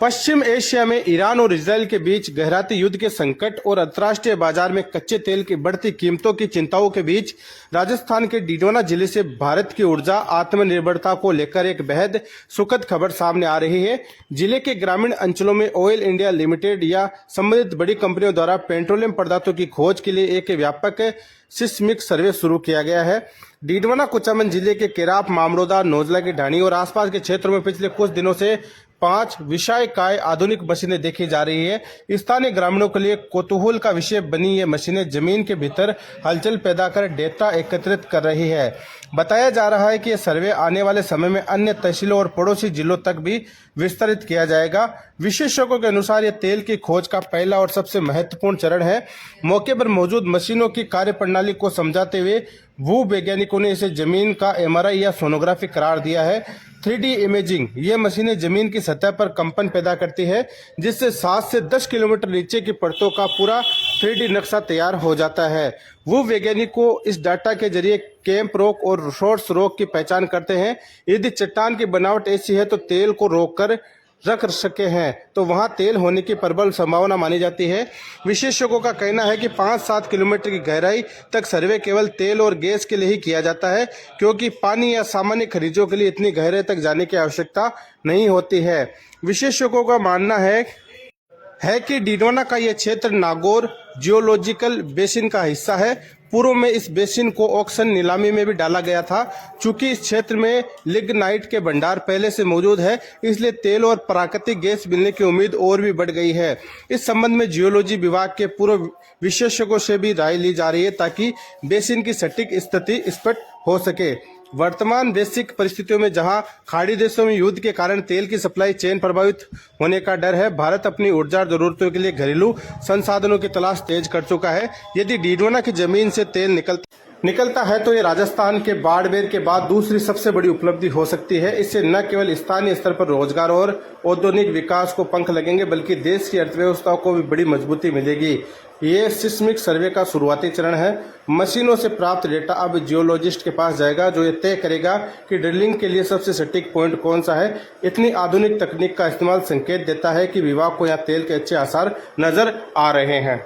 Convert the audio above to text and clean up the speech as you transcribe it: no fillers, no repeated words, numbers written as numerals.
पश्चिम Asia में Iran और Israel के बीच गहराते युद्ध के संकट और अंतर्राष्ट्रीय बाजार में कच्चे तेल की बढ़ती कीमतों की चिंताओं के बीच राजस्थान के डीडवाना जिले से भारत की ऊर्जा आत्मनिर्भरता को लेकर एक बेहद सुखद खबर सामने आ रही है। जिले के ग्रामीण अंचलों में ऑयल इंडिया लिमिटेड या संबंधित बड़ी कंपनियों द्वारा पेट्रोलियम पदार्थों की खोज के लिए एक व्यापक सिस्मिक सर्वे शुरू किया गया है। डीडवाना कुचामन जिले के केराप, मामरोदा, नोजला की ढाणी और आसपास के क्षेत्रों में पिछले कुछ दिनों से 5 विशालकाय आधुनिक मशीनें देखी जा रही है। स्थानीय ग्रामीणों के लिए कौतूहल का विषय बनी ये मशीनें जमीन के भीतर हलचल पैदा कर डेटा एकत्रित कर रही है। बताया जा रहा है कि यह सर्वे आने वाले समय में अन्य तहसीलों और पड़ोसी जिलों तक भी विस्तारित किया जाएगा। विशेषज्ञों के अनुसार यह तेल की खोज का पहला और सबसे महत्वपूर्ण चरण है। मौके पर मौजूद मशीनों की कार्यप्रणाली को समझाते हुए भूवैज्ञानिकों ने इसे जमीन का एमआरआई या सोनोग्राफी करार दिया है। 3D इमेजिंग ये मशीनें जमीन की सतह पर कंपन पैदा करती है, जिससे 7 से 10 किलोमीटर नीचे की परतों का पूरा 3D नक्शा तैयार हो जाता है। वो वैज्ञानिकों इस डाटा के जरिए कैंप रॉक और सोर्स रॉक की पहचान करते हैं। यदि चट्टान की बनावट ऐसी है तो तेल को रोककर रख सके हैं, तो वहां तेल होने की प्रबल संभावना मानी जाती है। विशेषज्ञों का कहना है कि 5-7 किलोमीटर की गहराई तक सर्वे केवल तेल और गैस के लिए ही किया जाता है, क्योंकि पानी या सामान्य खनिजों के लिए इतनी गहराई तक जाने की आवश्यकता नहीं होती है। विशेषज्ञों का मानना है कि डीडवाना का यह क्षेत्र नागौर जियोलॉजिकल बेसिन का हिस्सा है। पूर्व में इस बेसिन को ऑक्शन नीलामी में भी डाला गया था। चूंकि इस क्षेत्र में लिग्नाइट के भंडार पहले से मौजूद है, इसलिए तेल और प्राकृतिक गैस मिलने की उम्मीद और भी बढ़ गई है। इस संबंध में जियोलॉजी विभाग के पूर्व विशेषज्ञों से भी राय ली जा रही है, ताकि बेसिन की सटीक स्थिति स्पष्ट हो सके। वर्तमान वैश्विक परिस्थितियों में जहां खाड़ी देशों में युद्ध के कारण तेल की सप्लाई चेन प्रभावित होने का डर है, भारत अपनी ऊर्जा जरूरतों के लिए घरेलू संसाधनों की तलाश तेज कर चुका है। यदि डीडवाना की जमीन से तेल निकलता है तो ये राजस्थान के बाड़मेर के बाद दूसरी सबसे बड़ी उपलब्धि हो सकती है। इससे न केवल स्थानीय स्तर पर रोजगार और औद्योगिक विकास को पंख लगेंगे, बल्कि देश की अर्थव्यवस्था को भी बड़ी मजबूती मिलेगी। ये सिस्मिक सर्वे का शुरुआती चरण है। मशीनों से प्राप्त डेटा अब जियोलॉजिस्ट के पास जाएगा, जो ये तय करेगा कि ड्रिलिंग के लिए सबसे सटीक पॉइंट कौन सा है। इतनी आधुनिक तकनीक का इस्तेमाल संकेत देता है कि विभाग को यहाँ तेल के अच्छे आसार नजर आ रहे हैं।